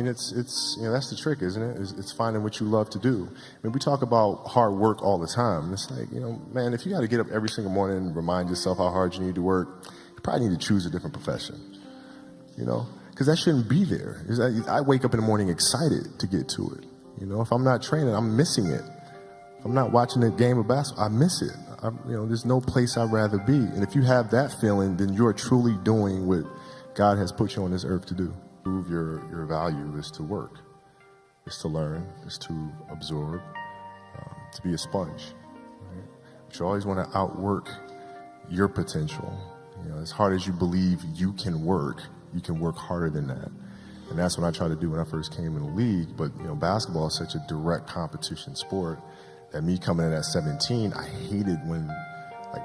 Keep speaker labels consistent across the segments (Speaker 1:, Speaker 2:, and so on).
Speaker 1: And it's that's the trick, isn't it? It's finding what you love to do. I mean, we talk about hard work all the time. It's like, man, if you got to get up every single morning and remind yourself how hard you need to work, you probably need to choose a different profession, because that shouldn't be there. I wake up in the morning excited to get to it. If I'm not training, I'm missing it. If I'm not watching a game of basketball, I miss it. There's no place I'd rather be. And if you have that feeling, then you're truly doing what God has put you on this earth to do. Prove your value is to work, is to learn, is to absorb, to be a sponge. Right? But you always want to outwork your potential. As hard as you believe you can work harder than that. And that's what I tried to do when I first came in the league. But basketball is such a direct competition sport that me coming in at 17, I hated when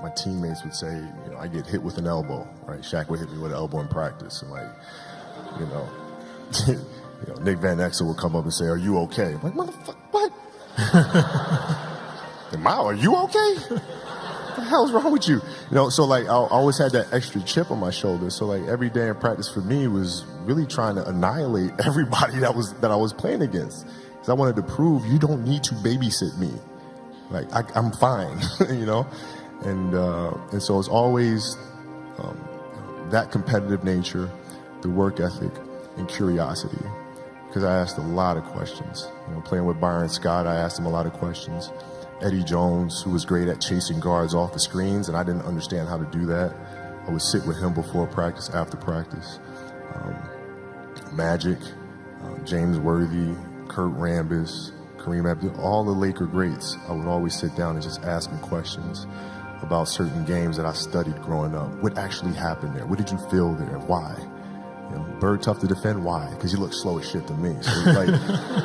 Speaker 1: my teammates would say, I get hit with an elbow, right? Shaq would hit me with an elbow in practice, and Nick Van Exel would come up and say, "Are you okay?" I'm like, "Motherfucker, what? Are you okay? What the hell's wrong with you?" So I always had that extra chip on my shoulder. So every day in practice for me was really trying to annihilate everybody that I was playing against, because I wanted to prove you don't need to babysit me. I'm fine, And so it's always that competitive nature, the work ethic, and curiosity. Because I asked a lot of questions. Playing with Bryant Scott, I asked him a lot of questions. Eddie Jones, who was great at chasing guards off the screens, and I didn't understand how to do that. I would sit with him before practice, after practice. Magic, James Worthy, Kurt Rambis, Kareem Abdul, all the Laker greats. I would always sit down and just ask them questions about certain games that I studied growing up. What actually happened there? What did you feel there? Why? Bird tough to defend. Why? Because you look slow as shit to me. So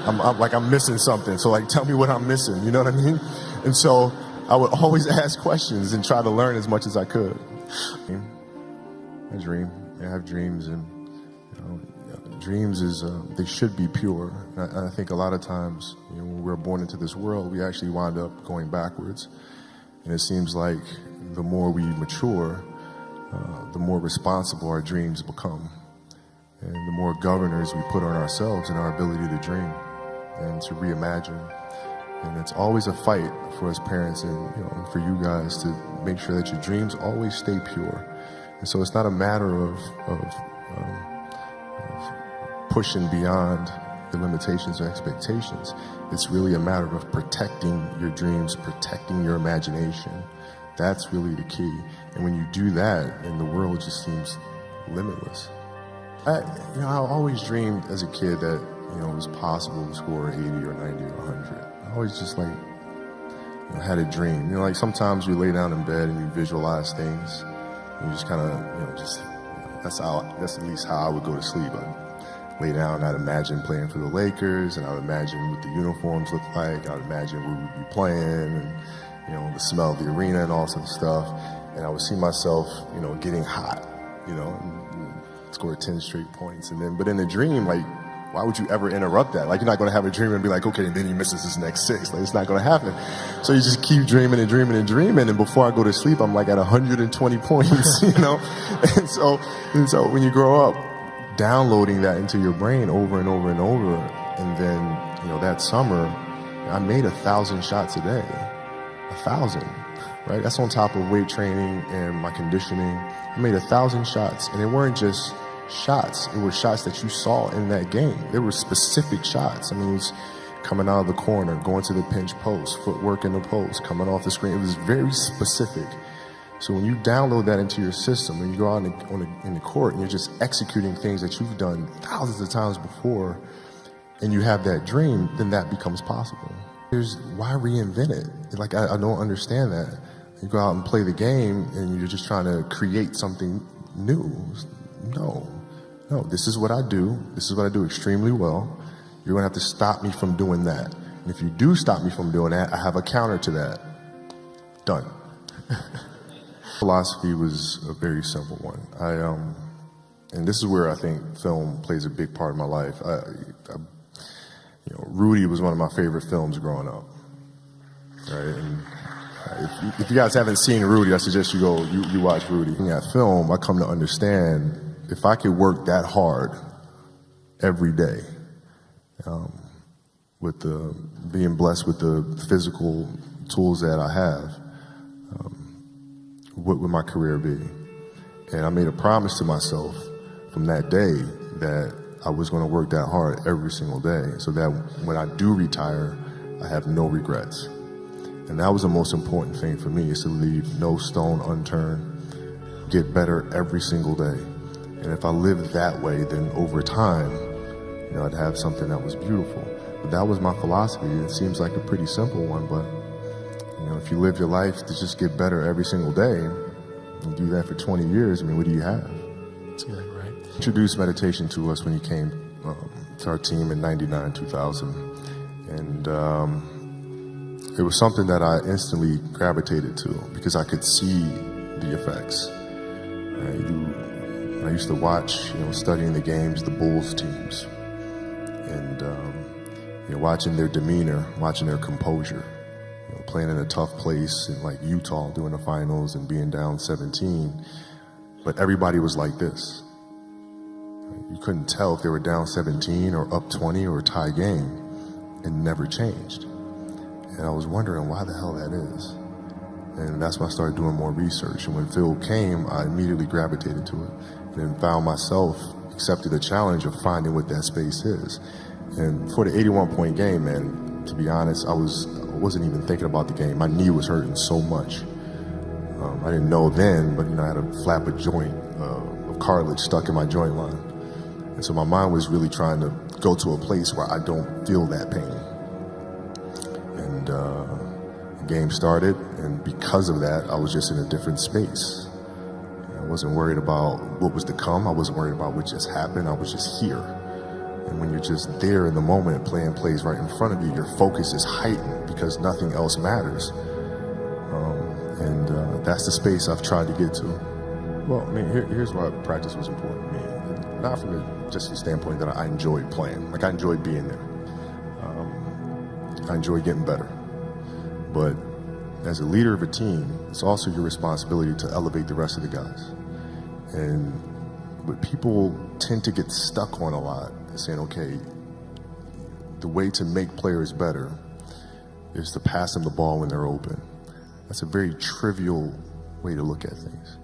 Speaker 1: I'm missing something. So tell me what I'm missing. You know what I mean? And so I would always ask questions and try to learn as much as I could. I dream. I have dreams, and dreams they should be pure. And I think a lot of times, when we're born into this world, we actually wind up going backwards. And it seems like the more we mature, the more responsible our dreams become. And the more governors we put on ourselves and our ability to dream and to reimagine. And it's always a fight for us parents and for you guys to make sure that your dreams always stay pure. And so it's not a matter of pushing beyond your limitations or expectations. It's really a matter of protecting your dreams, protecting your imagination. That's really the key. And when you do that, then the world just seems limitless. I always dreamed as a kid that, it was possible to score 80 or 90 or 100. I always just had a dream. Sometimes you lay down in bed and you visualize things. And you just kind of, that's at least how I would go to sleep. I'd lay down, I'd imagine playing for the Lakers, and I would imagine what the uniforms look like. I would imagine where we'd be playing, and, the smell of the arena and all sorts of stuff. And I would see myself, getting hot, and score 10 straight points. But in a dream, why would you ever interrupt that? You're not going to have a dream and be like, okay, and then he misses his next 6. It's not going to happen. So you just keep dreaming and dreaming and dreaming. And before I go to sleep, I'm at 120 points, And so when you grow up, downloading that into your brain over and over and over. And then, that summer, I made 1,000 shots a day. 1,000, right? That's on top of weight training and my conditioning. I made 1,000 shots, and they weren't just shots. It were shots that you saw in that game. There were specific shots. It was coming out of the corner, going to the pinch post, footwork in the post, coming off the screen. It was very specific. So when you download that into your system and you go out in the court and you're just executing things that you've done thousands of times before, and you have that dream, then that becomes possible. Why reinvent it? I don't understand that. You go out and play the game and you're just trying to create something new. No, this is what I do. This is what I do extremely well. You're gonna have to stop me from doing that. And if you do stop me from doing that, I have a counter to that. Done. Philosophy was a very simple one. And this is where I think film plays a big part of my life. Rudy was one of my favorite films growing up, right? And if you guys haven't seen Rudy, I suggest you watch Rudy. In that film, I come to understand if I could work that hard every day, with being blessed with the physical tools that I have, what would my career be? And I made a promise to myself from that day that I was going to work that hard every single day so that when I do retire, I have no regrets. And that was the most important thing for me, is to leave no stone unturned, get better every single day. And if I lived that way, then over time, I'd have something that was beautiful. But that was my philosophy. It seems like a pretty simple one, but if you live your life to just get better every single day, and do that for 20 years, what do you have?
Speaker 2: That's good, right?
Speaker 1: Introduced meditation to us when he came to our team in 99, 2000. And it was something that I instantly gravitated to because I could see the effects. I used to watch, studying the games, the Bulls teams, and watching their demeanor, watching their composure, playing in a tough place in like Utah, doing the finals and being down 17, but everybody was like this. You couldn't tell if they were down 17 or up 20 or a tie game, and never changed. And I was wondering why the hell that is. And that's when I started doing more research. And when Phil came, I immediately gravitated to it and then found myself accepted the challenge of finding what that space is. And for the 81-point game, man, to be honest, I wasn't even thinking about the game. My knee was hurting so much. I didn't know then, but I had a flap of joint of cartilage stuck in my joint line. And so my mind was really trying to go to a place where I don't feel that pain. And the game started, and because of that, I was just in a different space. I wasn't worried about what was to come. I wasn't worried about what just happened. I was just here. And when you're just there in the moment, playing plays right in front of you, your focus is heightened because nothing else matters. And that's the space I've tried to get to. Well, here's why practice was important to me. Not from just the standpoint that I enjoyed playing. Like, I enjoyed being there. I enjoyed getting better. But as a leader of a team, it's also your responsibility to elevate the rest of the guys. And what people tend to get stuck on a lot is saying, okay, the way to make players better is to pass them the ball when they're open. That's a very trivial way to look at things.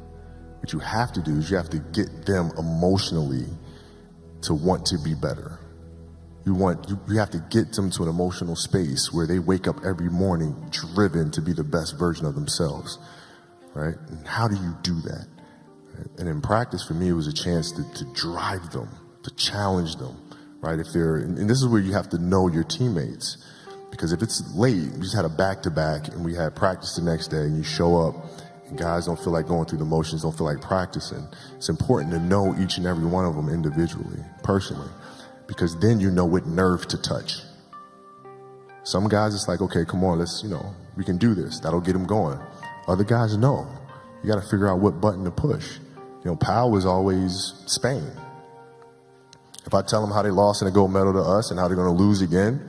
Speaker 1: What you have to do is you have to get them emotionally to want to be better. You have to get them to an emotional space where they wake up every morning driven to be the best version of themselves, right? And how do you do that? And in practice, for me, it was a chance to drive them, to challenge them, right? And this is where you have to know your teammates, because if it's late, we just had a back-to-back and we had practice the next day, and you show up and guys don't feel like going through the motions, don't feel like practicing. It's important to know each and every one of them individually, personally, because then you know what nerve to touch. Some guys, it's like, okay, come on, let's, we can do this. That'll get them going. Other guys, no. You got to figure out what button to push. Powell was always Spain. If I tell them how they lost in a gold medal to us and how they're going to lose again,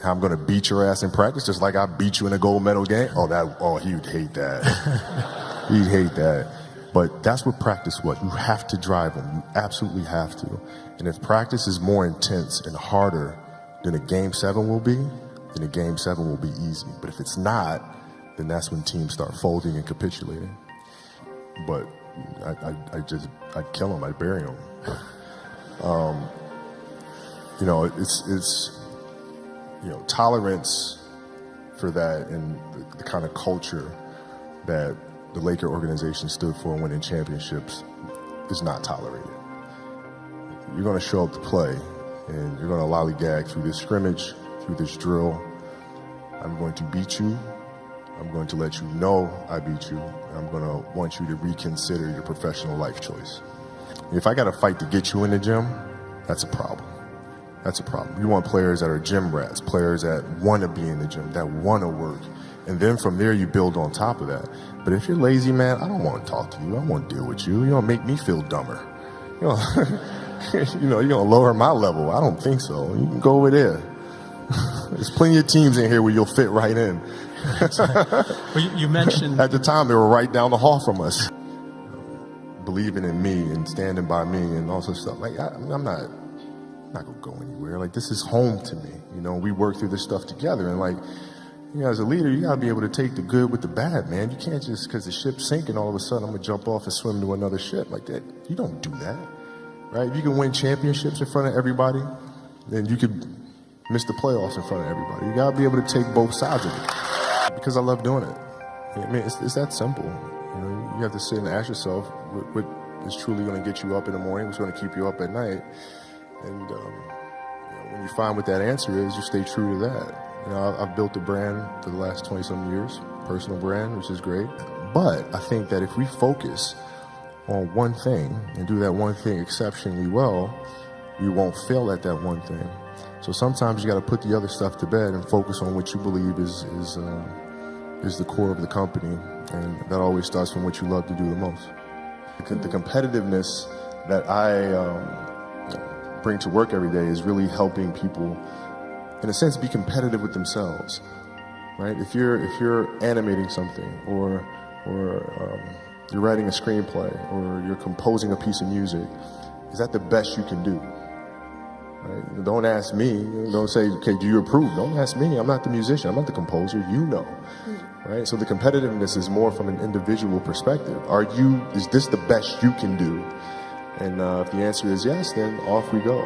Speaker 1: how I'm going to beat your ass in practice just like I beat you in a gold medal game, he'd hate that. He'd hate that. But that's what practice was. You have to drive them. You absolutely have to. And if practice is more intense and harder than a Game 7 will be, then a Game 7 will be easy. But if it's not, then that's when teams start folding and capitulating. But I'd kill them. I'd bury them. It's tolerance for that and the kind of culture that the Laker organization stood for in winning championships is not tolerated. You're going to show up to play, and you're going to lollygag through this scrimmage, through this drill. I'm going to beat you. I'm going to let you know I beat you. I'm going to want you to reconsider your professional life choice. If I got to fight to get you in the gym, that's a problem. That's a problem. You want players that are gym rats, players that want to be in the gym, that want to work. And then from there, you build on top of that. But if you're lazy, man, I don't want to talk to you. I don't want to deal with you. You don't make me feel dumber. You're going to lower my level. I don't think so. You can go over there. There's plenty of teams in here where you'll fit right in.
Speaker 2: Well, you mentioned...
Speaker 1: At the time, they were right down the hall from us. Believing in me and standing by me and all sorts of stuff. Like, I'm I'm not gonna go anywhere. Like, this is home to me. You know, we work through this stuff together, and like, you know, as a leader, you gotta be able to take the good with the bad, man. You can't just, because the ship's sinking, all of a sudden I'm gonna jump off and swim to another ship like that. You don't do that, right? If you can win championships in front of everybody, then you could miss the playoffs in front of everybody. You gotta be able to take both sides of it, because I love doing it. I mean, it's that simple. You know, you have to sit and ask yourself what is truly gonna get you up in the morning, what's gonna keep you up at night, and you know, when you find what that answer is, you stay true to that. You know, I've built a brand for the last 20-some years, personal brand, which is great. But I think that if we focus on one thing and do that one thing exceptionally well, we won't fail at that one thing. So sometimes you got to put the other stuff to bed and focus on what you believe is the core of the company, and that always starts from what you love to do the most. The competitiveness that I bring to work every day is really helping people, in a sense, be competitive with themselves, right? If you're animating something, or you're writing a screenplay, or you're composing a piece of music, is that the best you can do? Right? Don't ask me. Don't say, okay, do you approve? Don't ask me. I'm not the musician. I'm not the composer. You know, right? So the competitiveness is more from an individual perspective. Is this the best you can do? And if the answer is yes, then off we go.